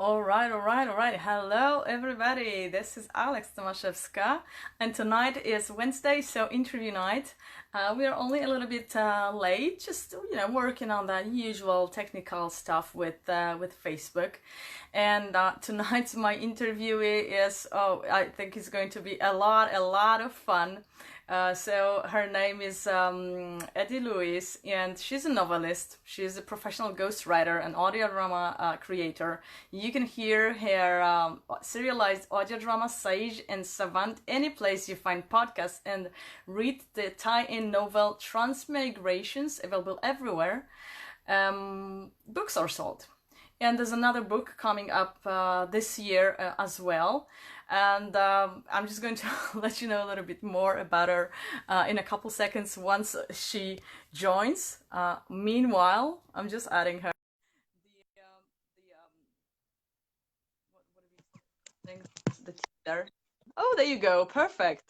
All right, all right, all right. Hello, everybody. This is Alex Tomaszewska, and tonight is Wednesday, so interview night. We are only a little bit late, just working on that usual technical stuff with Facebook. And tonight's my interviewee is I think it's going to be a lot of fun. So her name is Eddie Louise, and she's a novelist. She's a professional ghostwriter and audio drama creator. You can hear her serialized audio drama Sage and Savant any place you find podcasts, and read the tie-in novel Transmigrations, available everywhere. Books are sold. And there's another book coming up this year as well. And I'm just going to let you know a little bit more about her in a couple seconds once she joins. Meanwhile, I'm just adding her. What are we saying? The there. Oh, there you go. Perfect.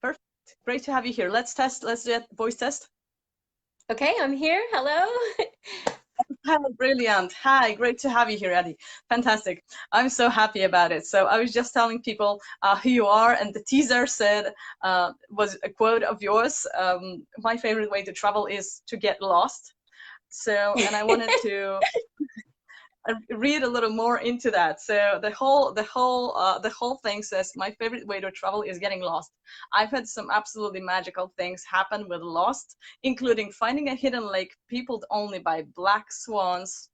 Perfect. Great to have you here. Let's test. Let's do a voice test. Okay, I'm here. Hello. Hi, brilliant. Hi, great to have you here, Eddie. Fantastic. I'm so happy about it. So I was just telling people who you are, and the teaser said was a quote of yours. My favorite way to travel is to get lost. So, and I wanted to read a little more into that. So the whole thing says my favorite way to travel is getting lost. I've had some absolutely magical things happen with Lost, including finding a hidden lake peopled only by black swans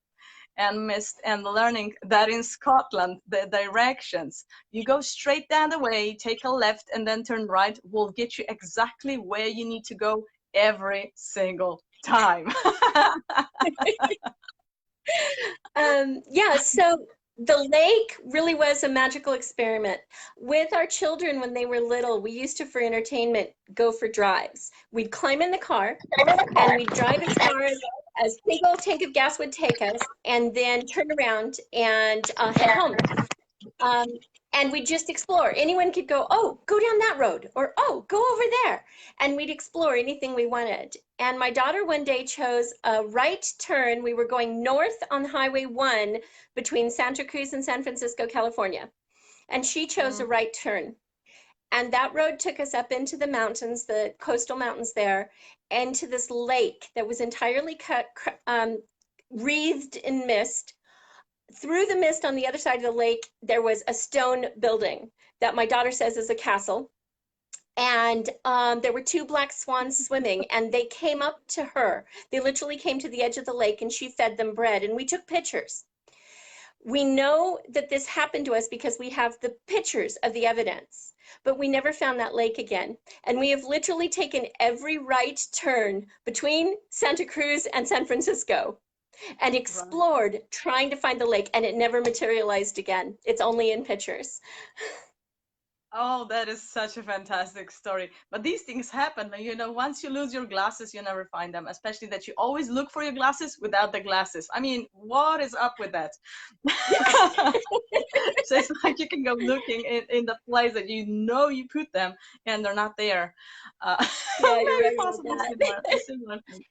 and mist, and learning that in Scotland the directions, you go straight down the way, take a left, and then turn right, will get you exactly where you need to go every single time. Yeah, so the lake really was a magical experiment. With our children when they were little, we used to, for entertainment, go for drives. We'd climb in the car and we'd drive as far as big old tank of gas would take us, and then turn around and head home. Um, and we'd just explore. Anyone could go, oh, go down that road, or oh, go over there. And we'd explore anything we wanted. And my daughter one day chose a right turn. We were going north on Highway 1 between Santa Cruz and San Francisco, California. And she chose a Mm. right turn. And that road took us up into the mountains, the coastal mountains there, and to this lake that was entirely wreathed in mist. Through the mist on the other side of the lake, there was a stone building that my daughter says is a castle. And there were two black swans swimming, and they came up to her. They literally came to the edge of the lake, and she fed them bread. And we took pictures. We know that this happened to us because we have the pictures of the evidence, but we never found that lake again. And we have literally taken every right turn between Santa Cruz and San Francisco and Right. explored trying to find the lake, and it never materialized again. It's only in pictures. Oh, that is such a fantastic story. But these things happen. Once you lose your glasses, you never find them, especially that you always look for your glasses without the glasses. I mean, what is up with that? So it's like you can go looking in the place that you put them and they're not there. Yeah, you're Maybe right possible about similar, that. similar thing.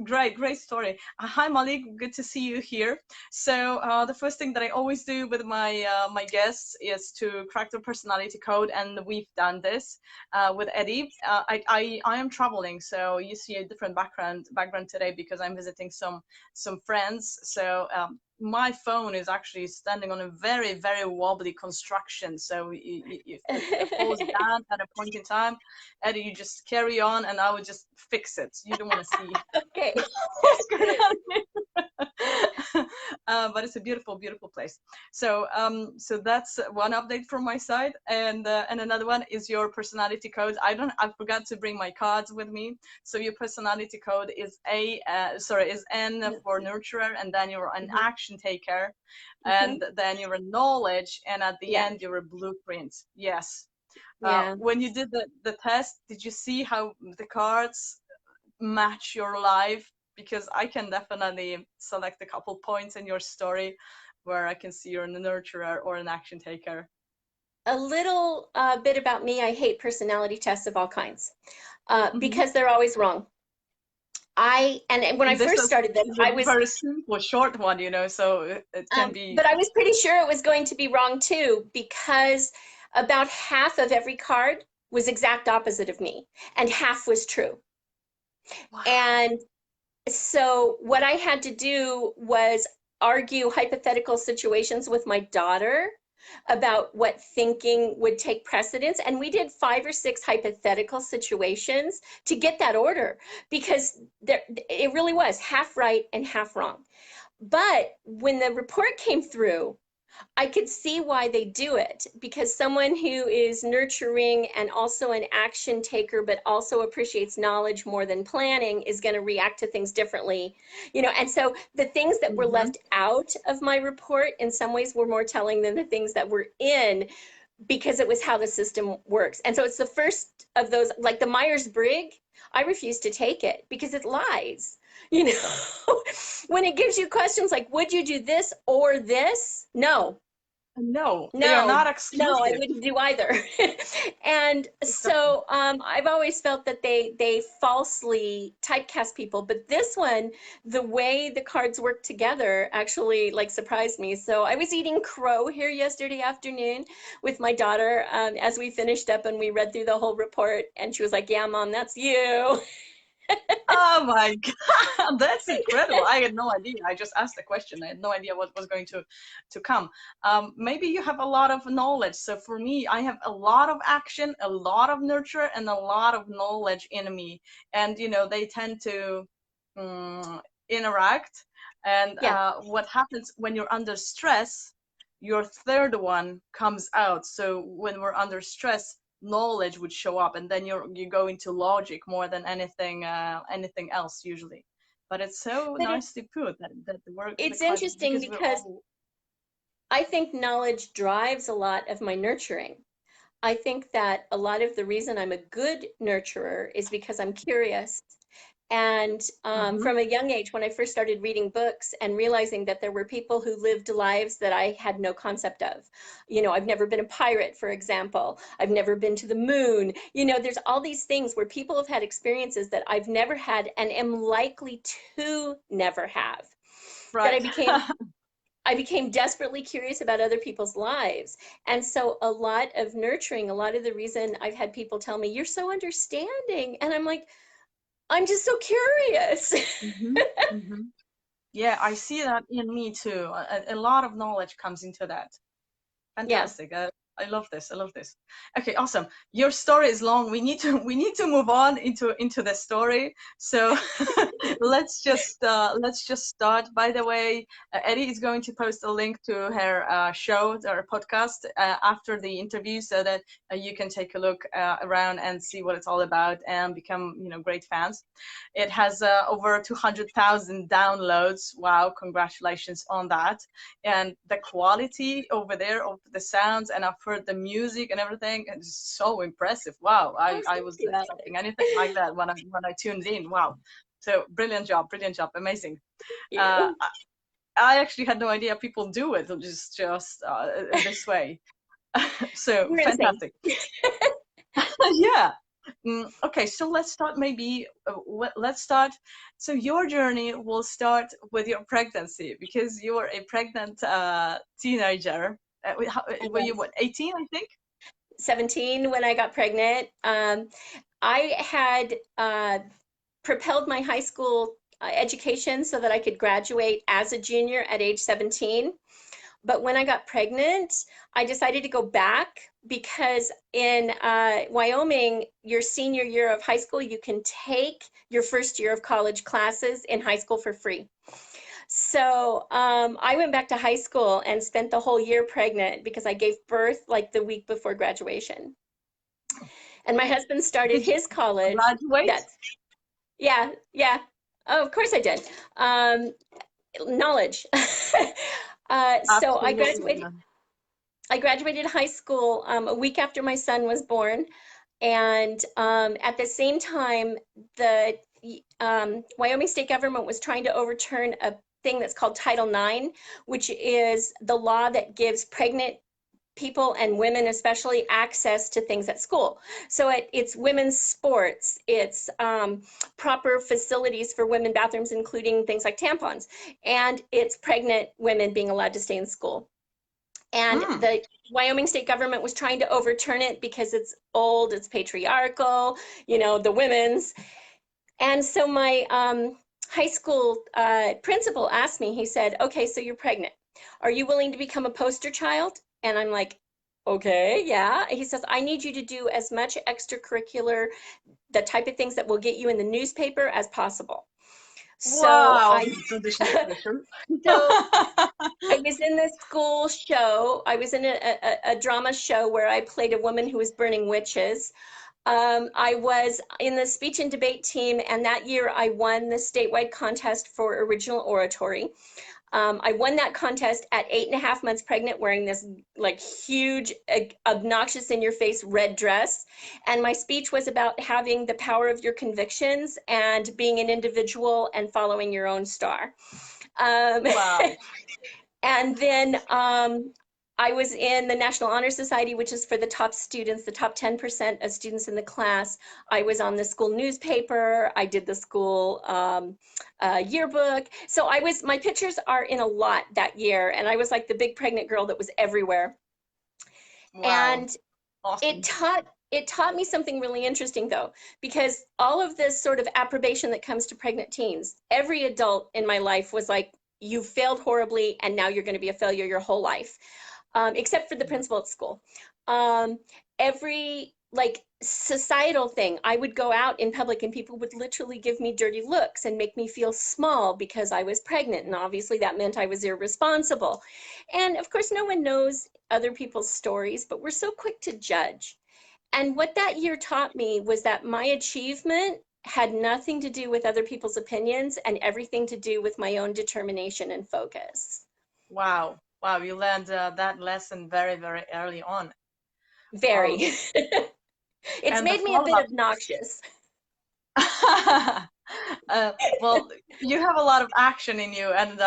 Great, great story. Hi, Malik. Good to see you here. So the first thing that I always do with my guests is to crack their personality code, and we've done this with Eddie. I am traveling, so you see a different background today because I'm visiting some friends. So my phone is actually standing on a very very wobbly construction. So if it falls down at a point in time, Eddie, you just carry on and I would just fix it. You don't want to see Okay. what's going on here. But it's a beautiful, beautiful place. So that's one update from my side, and another one is your personality code. I forgot to bring my cards with me. So your personality code is is N for nurturer, and then you're an Mhm. action taker, Mhm. and then you're a knowledge, and at the Yeah. end you're a blueprint. Yes. Yeah. When you did the test, did you see how the cards match your life? Because I can definitely select a couple points in your story where I can see you're a nurturer or an action taker. A little bit about me. I hate personality tests of all kinds Mm-hmm. because they're always wrong. And when I And this first started this, is a I was, very simple, short one, you know, so it can be. but I was pretty sure it was going to be wrong too, because about half of every card was exact opposite of me, and half was true. Wow. And so what I had to do was argue hypothetical situations with my daughter about what thinking would take precedence. And we did 5 or 6 hypothetical situations to get that order, because it really was half right and half wrong. But when the report came through, I could see why they do it, because someone who is nurturing and also an action taker, but also appreciates knowledge more than planning, is going to react to things differently. And so the things that were Hmm. left out of my report in some ways were more telling than the things that were in, because it was how the system works. And so it's the first of those, like the Myers-Briggs, I refuse to take it because it lies. You know, when it gives you questions like, would you do this or this? No, No, they are no, not no, I exclusive. wouldn't do either. And Exactly. so I've always felt that they falsely typecast people, but this one, the way the cards work together actually like surprised me. So I was eating crow here yesterday afternoon with my daughter as we finished up and we read through the whole report, and she was like, "Yeah, Mom, that's you." Oh my God, that's incredible. I had no idea. I just asked the question. I had no idea what was going to come. Maybe you have a lot of knowledge. So for me, I have a lot of action, a lot of nurture, and a lot of knowledge in me. And you know, they tend to interact. And Yeah. what happens when you're under stress, your third one comes out. So when we're under stress, knowledge would show up, and then you go into logic more than anything else usually. But it's so But nicely put that the it's cards, interesting because we're because all. I think knowledge drives a lot of my nurturing. I think that a lot of the reason I'm a good nurturer is because I'm curious. And Hmm. from a young age, when I first started reading books and realizing that there were people who lived lives that I had no concept of. I've never been a pirate, for example. I've never been to the moon. There's all these things where people have had experiences that I've never had and am likely to never have. That Right. I became desperately curious about other people's lives. And so a lot of nurturing, a lot of the reason I've had people tell me, "You're so understanding." And I'm like, I'm just so curious. Hmm. Hmm. Yeah, I see that in me too. A lot of knowledge comes into that. Yeah. Fantastic. I love this. I love this. Okay, awesome. Your story is long. We need to move on into the story. So let's just start. By the way, Eddie is going to post a link to her show or podcast after the interview, so that you can take a look around and see what it's all about and become great fans. It has over 200,000 downloads. Wow, congratulations on that. And the quality over there of the sounds, and I've heard the music and everything, it's so impressive. Wow, Oh, I thank was you, not Alex. expecting anything like that when I tuned in. Wow, so brilliant job, amazing. uh, You. I, I actually had no idea people do it just this way. So You're insane. fantastic. Yeah. Okay, so let's start maybe. Let's start. So your journey will start with your pregnancy, because you were a pregnant teenager. I Were you was what, 18, I think? 17 when I got pregnant. I had propelled my high school education so that I could graduate as a junior at age 17. But when I got pregnant, I decided to go back because in Wyoming, your senior year of high school, you can take your first year of college classes in high school for free. So I went back to high school and spent the whole year pregnant because I gave birth like the week before graduation. And my husband started Did you his college. graduate? That's, yeah, yeah. Oh, of course I did. Knowledge. So Absolutely. Yeah. I graduated high school a week after my son was born. And at the same time, the Wyoming state government was trying to overturn a thing that's called Title IX, which is the law that gives pregnant people and women especially access to things at school. So it's women's sports, it's proper facilities for women bathrooms, including things like tampons, and it's pregnant women being allowed to stay in school. And Mm. the Wyoming state government was trying to overturn it because it's old, it's patriarchal, the women's. And so my high school principal asked me, he said, okay, so you're pregnant. Are you willing to become a poster child? And I'm like, okay, yeah. He says, I need you to do as much extracurricular, the type of things that will get you in the newspaper as possible. So Wow, I, additional pressure. so I was in this school show. I was in a drama show where I played a woman who was burning witches. I was in the speech and debate team, and that year I won the statewide contest for original oratory. I won that contest at 8.5 months pregnant, wearing this like huge, obnoxious in your face red dress. And my speech was about having the power of your convictions and being an individual and following your own star. Um, Wow. And then I was in the National Honor Society, which is for the top students, the top 10% of students in the class. I was on the school newspaper. I did the school yearbook. So my pictures are in a lot that year. And I was like the big pregnant girl that was everywhere. Wow. And it Awesome. taught me something really interesting though, because all of this sort of approbation that comes to pregnant teens, every adult in my life was like, you failed horribly and now you're going to be a failure your whole life, except for the principal at school. Every like societal thing, I would go out in public and people would literally give me dirty looks and make me feel small because I was pregnant, and obviously that meant I was irresponsible. And of course no one knows other people's stories, but we're so quick to judge. And what that year taught me was that my achievement had nothing to do with other people's opinions and everything to do with my own determination and focus. Wow. Wow. You learned that lesson very, very early on. Um, Very. It's and the made me a bit follow-up. obnoxious. Well, you have a lot of action in you, and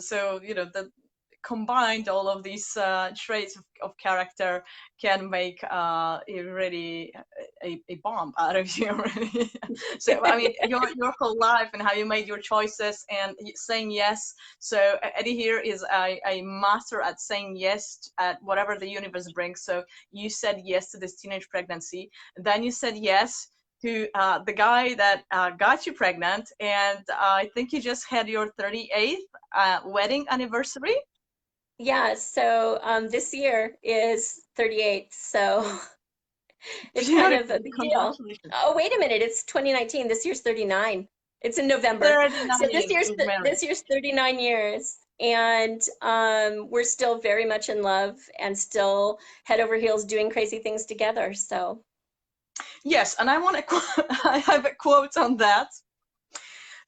so the combined all of these traits of character can make a really a bomb out of you really. So I mean your whole life and how you made your choices and saying yes. So Eddie here is a master at saying yes at whatever the universe brings. So you said yes to this teenage pregnancy, and then you said yes to the guy that got you pregnant, and I think you just had your 38th wedding anniversary. Yeah, so this year is 38, so it's kind of a Beautiful. big deal. Congratulations. Oh, wait a minute, it's 2019. This year's 39. It's in November. So 39 is married. this year's 39 years, and we're still very much in love and still head over heels doing crazy things together. So Yes, and I want to I have a quote on that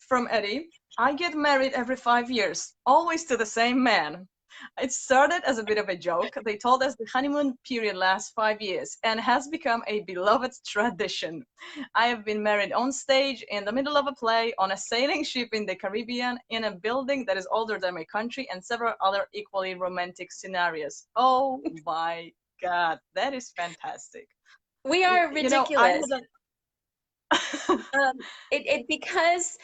from Eddie. I get married every 5 years, always to the same man. It started as a bit of a joke. They told us the honeymoon period lasts 5 years and has become a beloved tradition. I have been married on stage, in the middle of a play, on a sailing ship in the Caribbean, in a building that is older than my country, and several other equally romantic scenarios. Oh my God, that is fantastic. we are I ridiculous. had Because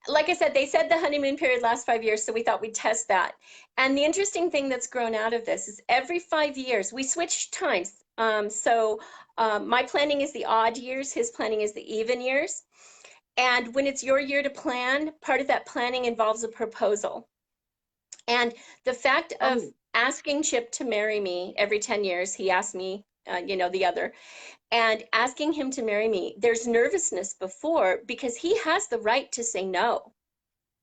like I said, they said the honeymoon period lasts 5 years, so we thought we'd test that. And the interesting thing that's grown out of this is every 5 years we switch times. My planning is the odd years, his planning is the even years. And when it's your year to plan, part of that planning involves a proposal. And the fact of oh, asking Chip to marry me every 10 years, he asked me, the other, and asking him to marry me, there's nervousness before because he has the right to say no.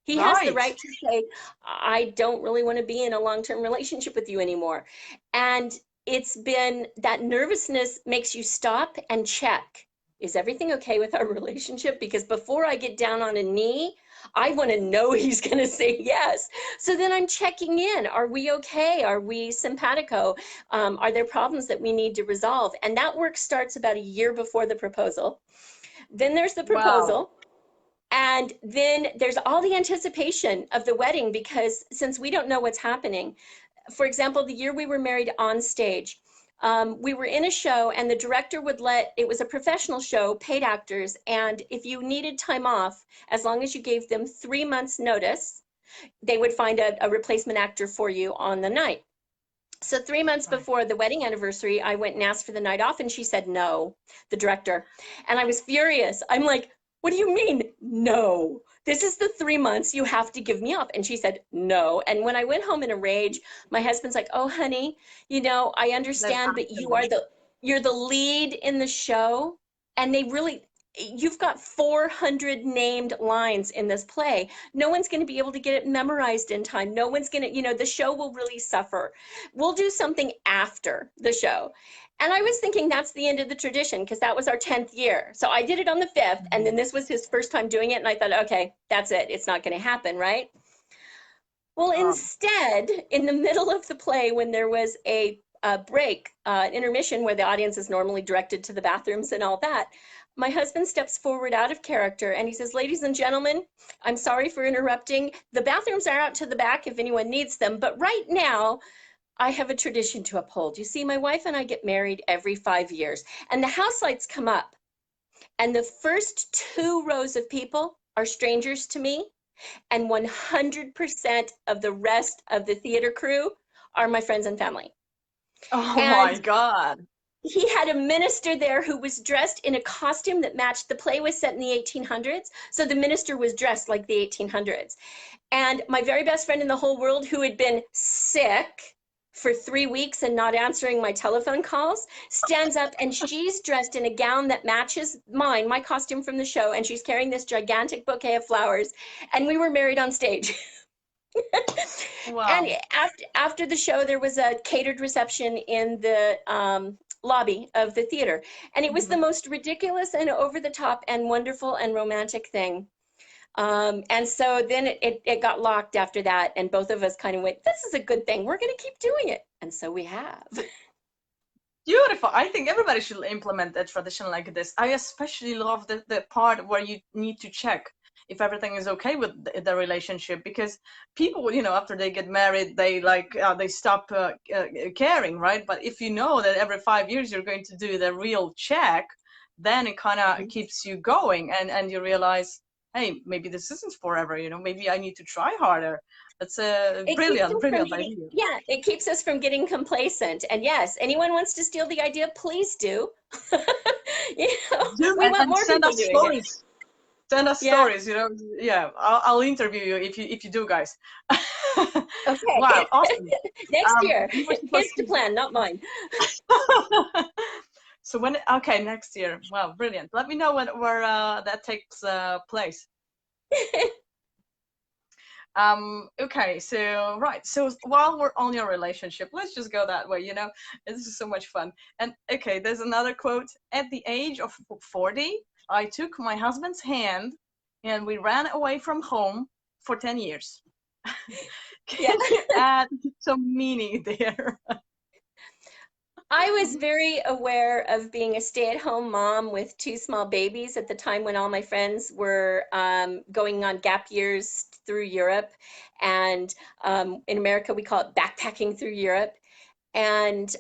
He has the right. right to say, I don't really want to be in a long-term relationship with you anymore. And it's been that nervousness makes you stop and check. Is everything okay with our relationship? Because before I get down on a knee, I want to know he's going to say yes. So then I'm checking in. Are we okay? Are we simpatico? Are there problems that we need to resolve? And that work starts about a year before the proposal. Then there's the Wow. proposal. And then there's all the anticipation of the wedding because since we don't know what's happening, for example, the year we were married on stage, we were in a show, and the director would let, it was a professional show, paid actors, and if you needed time off, as long as you gave them 3 months notice, they would find a replacement actor for you on the night. So 3 months Right. before the wedding anniversary, I went and asked for the night off, and she said no, the director. And I was furious. I'm like, what do you mean, no? This is the 3 months you have to give me off. And she said no. And when I went home in a rage, my husband's like, oh, honey, I They understand, have but to. you're the lead in the show. And you've got 400 named lines in this play. No one's going to be able to get it memorized in time. No one's going to, the show will really suffer. We'll do something after the show. And I was thinking that's the end of the tradition, because that was our 10th year. So I did it on the 5th, and then this was his first time doing it. And I thought, okay, that's it. It's not going to happen, right? Well, Um, instead, in the middle of the play, when there was a break, intermission where the audience is normally directed to the bathrooms and all that, my husband steps forward out of character and he says, ladies and gentlemen, I'm sorry for interrupting. The bathrooms are out to the back if anyone needs them. But right now, I have a tradition to uphold. You see, my wife and I get married every 5 years, and the house lights come up, and the first 2 rows of people are strangers to me, and 100% of the rest of the theater crew are my friends and family. oh And my God. he had a minister there who was dressed in a costume that matched. The play was set in the 1800s, so the minister was dressed like the 1800s. And my very best friend in the whole world, who had been sick for 3 weeks and not answering my telephone calls, stands up, and she's dressed in a gown that matches mine, my costume from the show, and she's carrying this gigantic bouquet of flowers, and we were married on stage. And Wow. after the show, there was a catered reception in the lobby of the theater, and it was the Mhm. most ridiculous and over the top and wonderful and romantic thing. And so then it got locked after that, and both of us kind of went, this is a good thing, we're going to keep doing it, and so we have. Beautiful. I think everybody should implement a tradition like this. I especially love the part where you need to check if everything is okay with the relationship, because people, after they get married, they stop caring, right? But if you know that every 5 years you're going to do the real check, then it kind of keeps you going, and you realize, hey, maybe this isn't forever, maybe I need to try harder. That's a It keeps brilliant, us from brilliant getting, idea. yeah, it keeps us from getting complacent. And yes, anyone wants to steal the idea, please do. Do We want and more send people us doing it. stories. Send us Yeah. stories. Yeah, I'll interview you if you do, guys. Okay. Wow, awesome. Next year. We were His supposed to to. plan, not mine. So when? Okay, next year. Wow, brilliant. Let me know where that takes place. Okay, so right, so while we're on your relationship, let's just go that way. This is so much fun. And okay, there's another quote. At the age of 40, I took my husband's hand and we ran away from home for 10 years. Yeah. Can you add some meaning there? I was very aware of being a stay-at-home mom with 2 small babies at the time when all my friends were going on gap years through Europe. And in America, we call it backpacking through Europe. And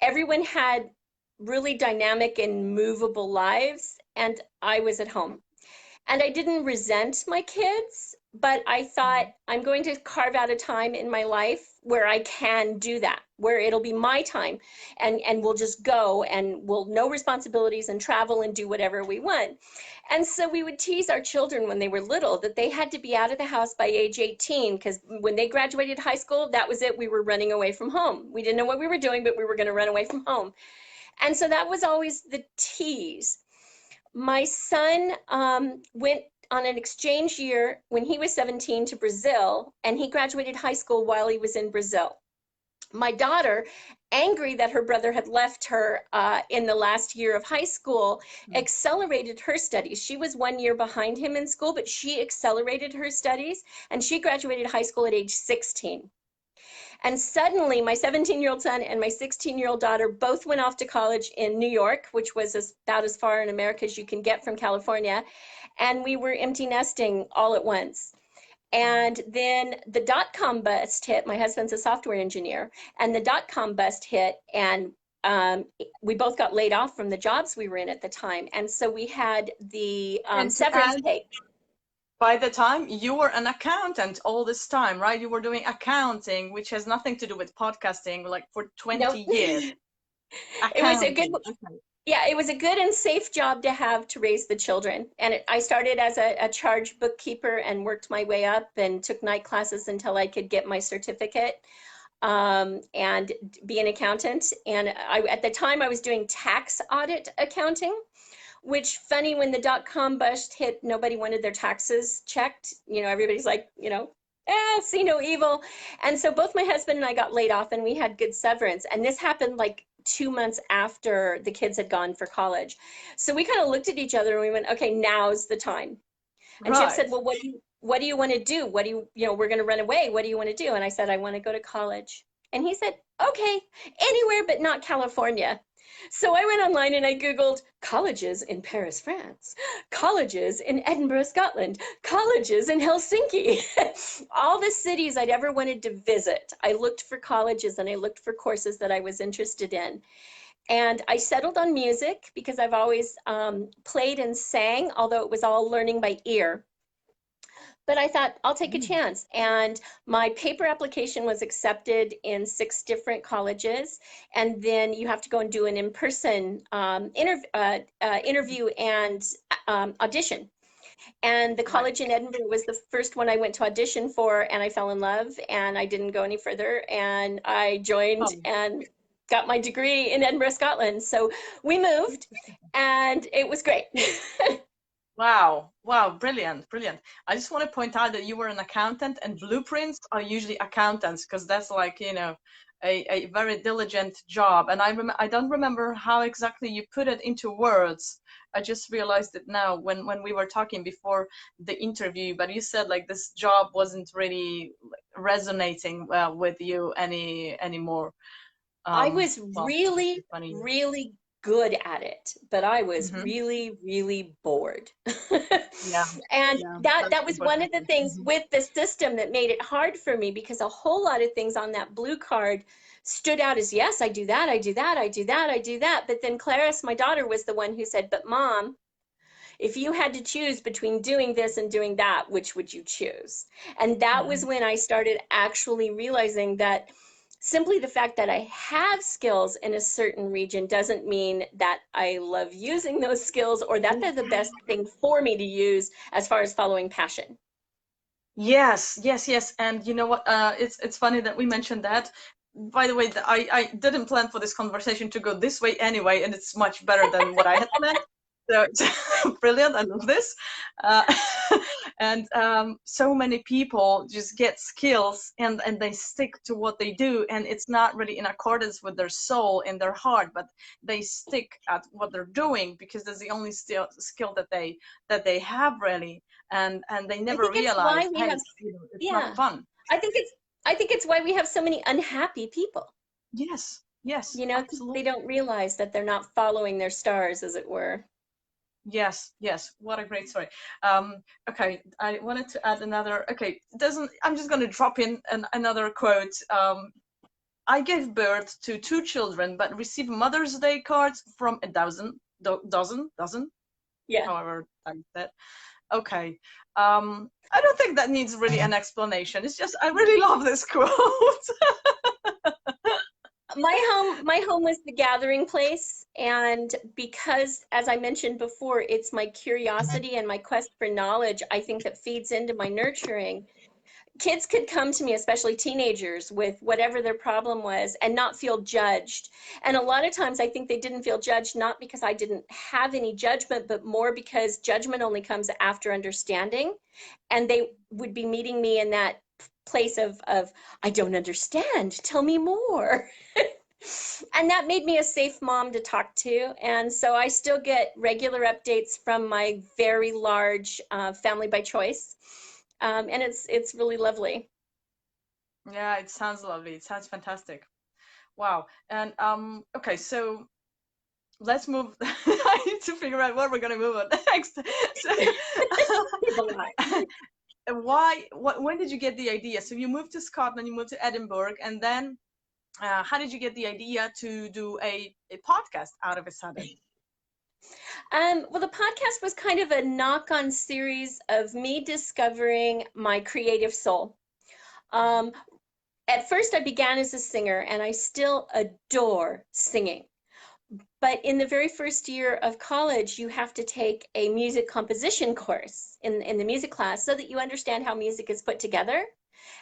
everyone had really dynamic and movable lives, and I was at home. And I didn't resent my kids, but I thought I'm going to carve out a time in my life where I can do that, where it'll be my time, and we'll just go, and we'll no responsibilities and travel and do whatever we want. And so we would tease our children when they were little that they had to be out of the house by age 18, because when they graduated high school, that was it. We were running away from home. We didn't know what we were doing, but we were going to run away from home. And so that was always the tease. My son went on an exchange year when he was 17 to Brazil, and he graduated high school while he was in Brazil. My daughter, angry that her brother had left her in the last year of high school, accelerated her studies. She was 1 year behind him in school, but she accelerated her studies, and she graduated high school at age 16. And suddenly, my 17-year-old son and my 16-year-old daughter both went off to college in New York, which was about as far in America as you can get from California. And we were empty nesting all at once. And then the dot-com bust hit. My husband's a software engineer, and the dot-com bust hit, and um, we both got laid off from the jobs we were in at the time. And so we had the And to severance add, pay. by the time you were an accountant all this time, right? You were doing accounting, which has nothing to do with podcasting, like for 20 Nope. years. It was a good, Accounting. Okay. yeah, it was a good and safe job to have to raise the children. And I started as a charge bookkeeper and worked my way up and took night classes until I could get my certificate and be an accountant. And at the time, I was doing tax audit accounting, which funny, when the dot-com bust hit, nobody wanted their taxes checked. Everybody's like, see no evil. And so both my husband and I got laid off, and we had good severance. And this happened like 2 months after the kids had gone for college. So we kind of looked at each other and we went, okay, now's the time. And Chip Right. said, well, what do you want to do? What do we're going to run away. What do you want to do? And I said, I want to go to college. And he said, okay, anywhere but not California. So I went online and I Googled colleges in Paris, France, colleges in Edinburgh, Scotland, colleges in Helsinki, all the cities I'd ever wanted to visit. I looked for colleges and I looked for courses that I was interested in. And I settled on music because I've always played and sang, although it was all learning by ear. But I thought, I'll take a chance. And my paper application was accepted in 6 different colleges. And then you have to go and do an in-person interview and audition. And the Right. college in Edinburgh was the first one I went to audition for, and I fell in love, and I didn't go any further. And I joined Oh. and got my degree in Edinburgh, Scotland. So we moved, and it was great. Wow. Wow. Brilliant. Brilliant. I just want to point out that you were an accountant, and blueprints are usually accountants, because that's like, a very diligent job. And I don't remember how exactly you put it into words. I just realized it now when we were talking before the interview, but you said like this job wasn't really resonating with you anymore. I was Well, really, it's funny. really good at it, but I was Hmm. really, really bored. Yeah. And Yeah. that That's was one of the unfortunate. things Hmm. with the system that made it hard for me, because a whole lot of things on that blue card stood out as, yes, I do that, I do that, I do that, I do that. But then Clarice, my daughter, was the one who said, but Mom, if you had to choose between doing this and doing that, which would you choose? And that was when I started actually realizing that simply the fact that I have skills in a certain region doesn't mean that I love using those skills or that they're the best thing for me to use as far as following passion. Yes, yes, yes. And you know what? It's funny that we mentioned that. By the way, I didn't plan for this conversation to go this way anyway, and it's much better than what I had planned. So it's brilliant. I love this. Uh, and so many people just get skills and they stick to what they do, and it's not really in accordance with their soul and their heart, but they stick at what they're doing because that's the only skill that they have really, and they I never think it's why realize, we hey, have, it's not yeah, fun. I think it's, I think it's why we have so many unhappy people, Yes, yes, because they absolutely. don't realize that they're not following their stars, as it were. Yes, yes. What a great story. Okay, I wanted to add another. Okay, doesn't. I'm just going to drop in another quote. I gave birth to 2 children, but received Mother's Day cards from a dozen, Yeah. however I said. Okay. I don't think that needs really an explanation. It's just I really love this quote. My home was the gathering place, and because, as I mentioned before, it's my curiosity and my quest for knowledge, I think, that feeds into my nurturing. Kids could come to me, especially teenagers, with whatever their problem was and not feel judged. And a lot of times I think they didn't feel judged, not because I didn't have any judgment, but more because judgment only comes after understanding. And they would be meeting me in that place of I don't understand, tell me more. And that made me a safe mom to talk to. And so I still get regular updates from my very large family by choice. And it's really lovely. Yeah, it sounds lovely. It sounds fantastic. Wow. And okay, so let's move. I need to figure out what we're going to move on next. So, when did you get the idea? So you moved to Scotland, you moved to Edinburgh, and then how did you get the idea to do a podcast out of a sudden? Well, the podcast was kind of a knock-on series of me discovering my creative soul. Um, at first, I began as a singer, and I still adore singing. But in the very first year of college, you have to take a music composition course in the music class so that you understand how music is put together.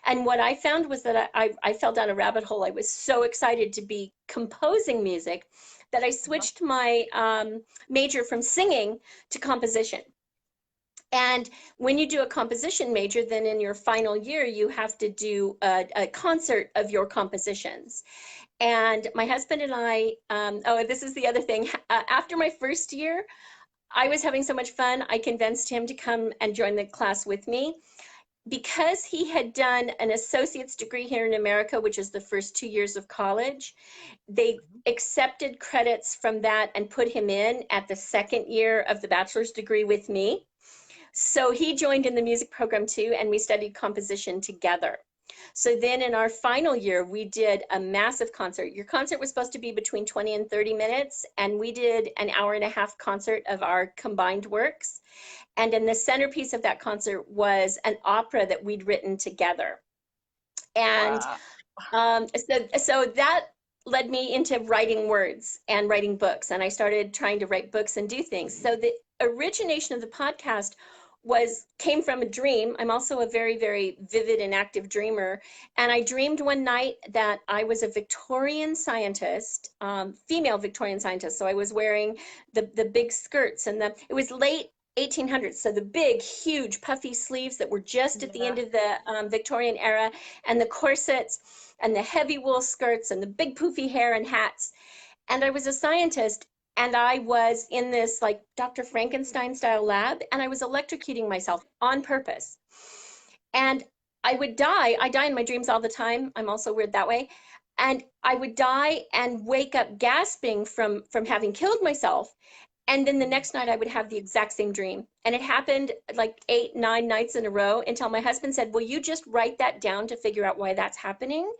And what I found was that I fell down a rabbit hole. I was so excited to be composing music that I switched my major from singing to composition. And when you do a composition major, then in your final year, you have to do a concert of your compositions. And my husband and I, oh, this is the other thing. After my first year, I was having so much fun, I convinced him to come and join the class with me. Because he had done an associate's degree here in America, which is the first 2 years of college, they accepted credits from that and put him in at the second year of the bachelor's degree with me. So he joined in the music program too, and we studied composition together. So then in our final year, we did a massive concert. Your concert was supposed to be between 20 and 30 minutes, and we did an hour and a half concert of our combined works. And in the centerpiece of that concert was an opera that we'd written together. And so that led me into writing words and writing books. And I started trying to write books and do things. So the origination of the podcast came from a dream. I'm also a very, very vivid and active dreamer. And I dreamed one night that I was a Victorian scientist, female Victorian scientist. So I was wearing the big skirts, and it was late 1800s, so the big, huge, puffy sleeves that were just at the end of the Victorian era, and the corsets, and the heavy wool skirts, and the big poofy hair and hats. And I was a scientist, and I was in this like Dr. Frankenstein style lab, and I was electrocuting myself on purpose. And I would die. I die in my dreams all the time. I'm also weird that way. And I would die and wake up gasping from having killed myself. And then the next night I would have the exact same dream. And it happened like 8, 9 nights in a row until my husband said, will you just write that down to figure out why that's happening?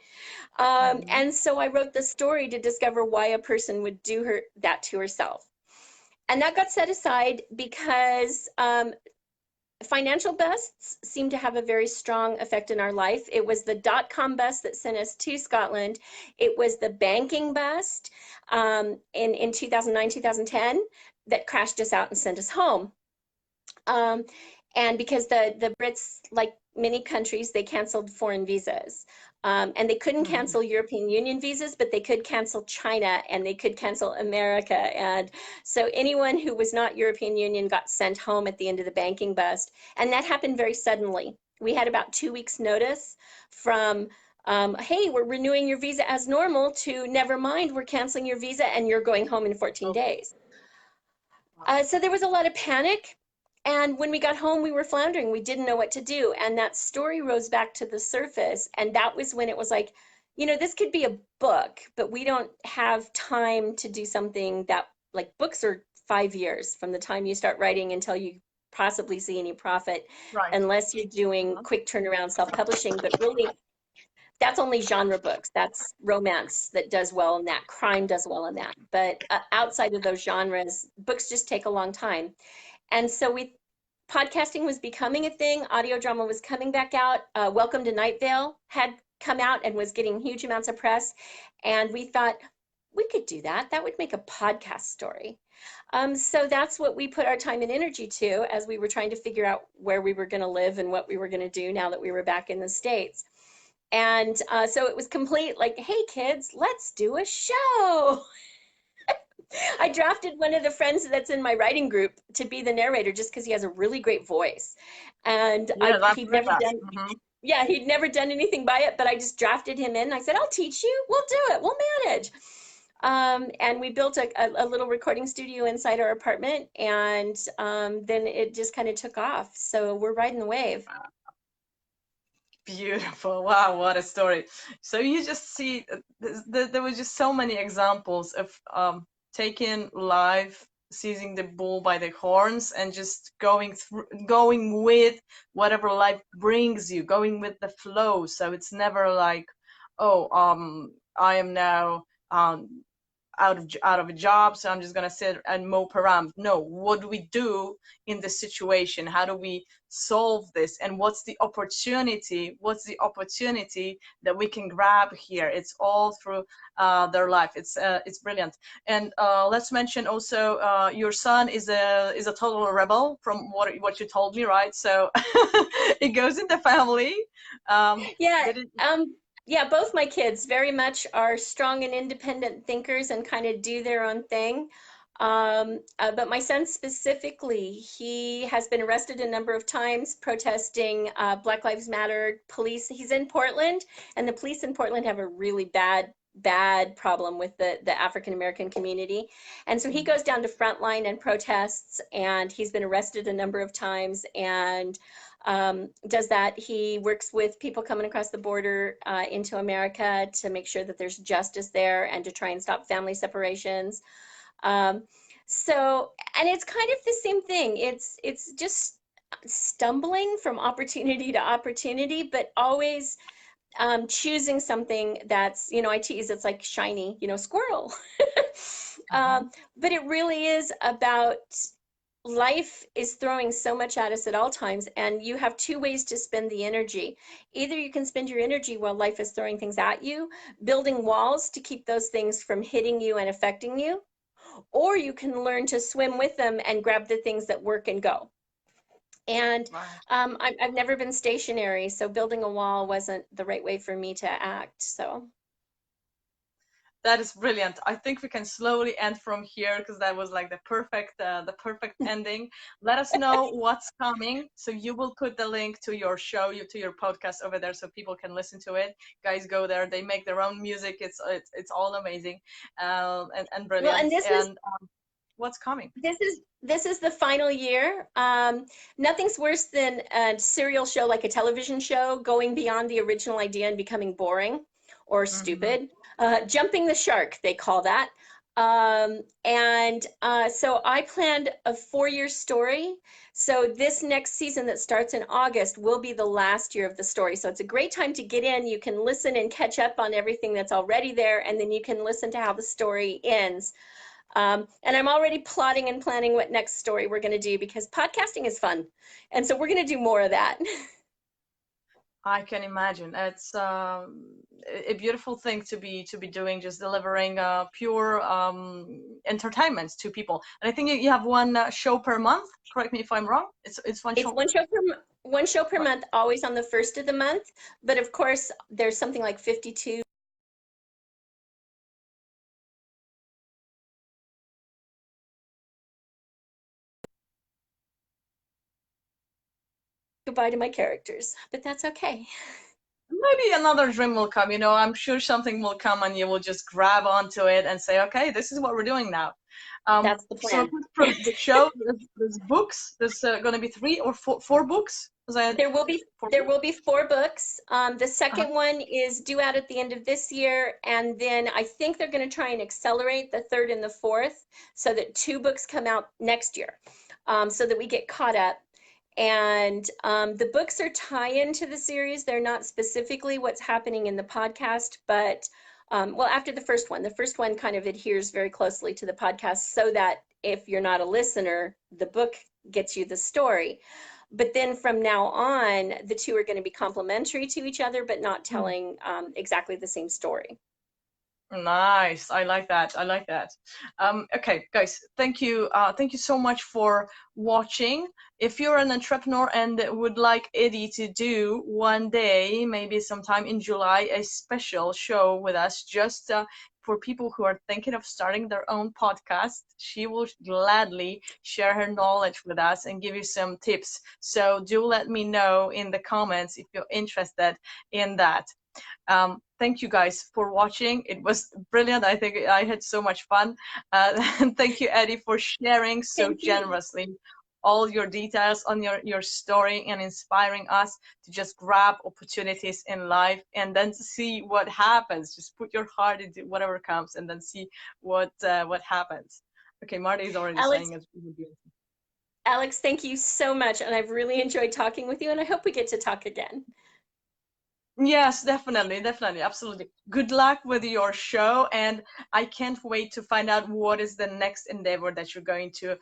And so I wrote the story to discover why a person would do that to herself. And that got set aside because financial busts seem to have a very strong effect in our life. It was the dot-com bust that sent us to Scotland. It was the banking bust in 2009, 2010 that crashed us out and sent us home. And because the Brits, like many countries, they canceled foreign visas. And they couldn't cancel European Union visas, but they could cancel China, and they could cancel America. And so anyone who was not European Union got sent home at the end of the banking bust. And that happened very suddenly. We had about 2 weeks notice from, hey, we're renewing your visa as normal, to never mind, we're canceling your visa and you're going home in 14 days. So there was a lot of panic. And when we got home, we were floundering. We didn't know what to do. And that story rose back to the surface. And that was when it was like, you know, this could be a book, but we don't have time to do something that, like, books are 5 years from the time you start writing until you possibly see any profit, unless you're doing quick turnaround self-publishing. But really, that's only genre books. That's romance that does well in that. Crime does well in that. But outside of those genres, books just take a long time. And so podcasting was becoming a thing. Audio drama was coming back out. Welcome to Night Vale had come out and was getting huge amounts of press. And we thought, we could do that. That would make a podcast story. So that's what we put our time and energy to as we were trying to figure out where we were going to live and what we were going to do now that we were back in the States. And so it was complete, like, hey, kids, let's do a show. I drafted one of the friends that's in my writing group to be the narrator just because he has a really great voice. And he'd never done anything by it, but I just drafted him in. I said, I'll teach you. We'll do it. We'll manage. And we built a little recording studio inside our apartment, and then it just kind of took off. So we're riding the wave. Beautiful. Wow, what a story. So you just see, there were just so many examples of taking live seizing the bull by the horns and just going with whatever life brings you, going with the flow. So it's never like, oh, I am now out of a job, so I'm just gonna sit and mope around. No, what do we do in this situation? How do we solve this? And what's the opportunity? What's the opportunity that we can grab here? It's all through their life. It's brilliant. And let's mention also your son is a total rebel from what you told me, right? So it goes in the family. Yeah, Did it? yeah, both my kids very much are strong and independent thinkers and kind of do their own thing. But my son specifically, he has been arrested a number of times protesting Black Lives Matter. Police, he's in Portland, and the police in Portland have a really bad problem with the African American community. And so he goes down to Frontline and protests, and he's been arrested a number of times and does that. He works with people coming across the border into America to make sure that there's justice there and to try and stop family separations. Um, so, and it's kind of the same thing. It's just stumbling from opportunity to opportunity, but always choosing something that's, I tease, it's like shiny, squirrel. Mhm. But it really is about life is throwing so much at us at all times, and you have two ways to spend the energy. Either you can spend your energy while life is throwing things at you, building walls to keep those things from hitting you and affecting you, or you can learn to swim with them and grab the things that work and go. And Right. I've never been stationary, so building a wall wasn't the right way for me to act. So That is brilliant. I think we can slowly end from here because that was like the perfect ending. Let us know what's coming. So you will put the link to your show, to your podcast over there, so people can listen to it. Guys, go there. They make their own music. It's all amazing, and well, brilliant. and this is And what's coming? this is the final year. Nothing's worse than a serial show like a television show going beyond the original idea and becoming boring or Hmm. stupid. Jumping the shark, they call that. And so I planned a 4-year story. So this next season that starts in August will be the last year of the story. So it's a great time to get in. You can listen and catch up on everything that's already there, and then you can listen to how the story ends. And I'm already plotting and planning what next story we're going to do because podcasting is fun. And so we're going to do more of that. I can imagine. It's a beautiful thing to be doing, just delivering pure entertainment to people. And I think you have one show per month. Correct me if I'm wrong. It's one It's show. one show per Right. month, always on the first of the month. But of course, there's something like 52. Goodbye to my characters, but that's okay. Maybe another dream will come. I'm sure something will come, and you will just grab onto it and say, "Okay, this is what we're doing now." That's the So plan. from the show, there's books. There's going to be three or four books. Was that There will be four there books? will be 4 books. The Uh-huh. second one is due out at the end of this year, and then I think they're going to try and accelerate the third and the fourth so that 2 books come out next year, so that we get caught up. And the books are tie-in to the series. They're not specifically what's happening in the podcast, but well, after the first one kind of adheres very closely to the podcast, so that if you're not a listener, the book gets you the story. But then from now on, the two are going to be complementary to each other, but not telling exactly the same story. Nice. I like that. I like that. Okay, guys, thank you. Thank you so much for watching. If you're an entrepreneur and would like Eddie to do one day, maybe sometime in July, a special show with us, just for people who are thinking of starting their own podcast, she will gladly share her knowledge with us and give you some tips. So do let me know in the comments if you're interested in that. Thank you guys for watching. It was brilliant. I think I had so much fun. And thank you, Eddie, for sharing so Thank you. generously all your details on your story and inspiring us to just grab opportunities in life and then see what happens. Just put your heart into whatever comes and then see what happens. Okay, Marty is already Alex, saying it. Alex, thank you so much. And I've really enjoyed talking with you. And I hope we get to talk again. Yes, definitely, definitely, absolutely. Good luck with your show, and I can't wait to find out what is the next endeavor that you're going to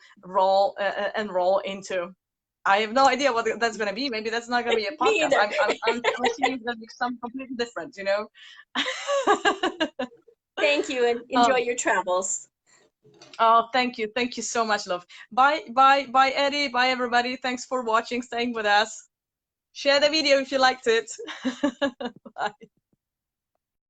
enroll into. I have no idea what that's going to be. Maybe that's not going to be a Me podcast. either. I'm assuming it's going to be something completely different, you know? Thank you and enjoy um, your travels. oh, thank you so much, love. Bye, bye, bye, Eddie. Bye, everybody. Thanks for watching, staying with us. Share the video if you liked it. Bye.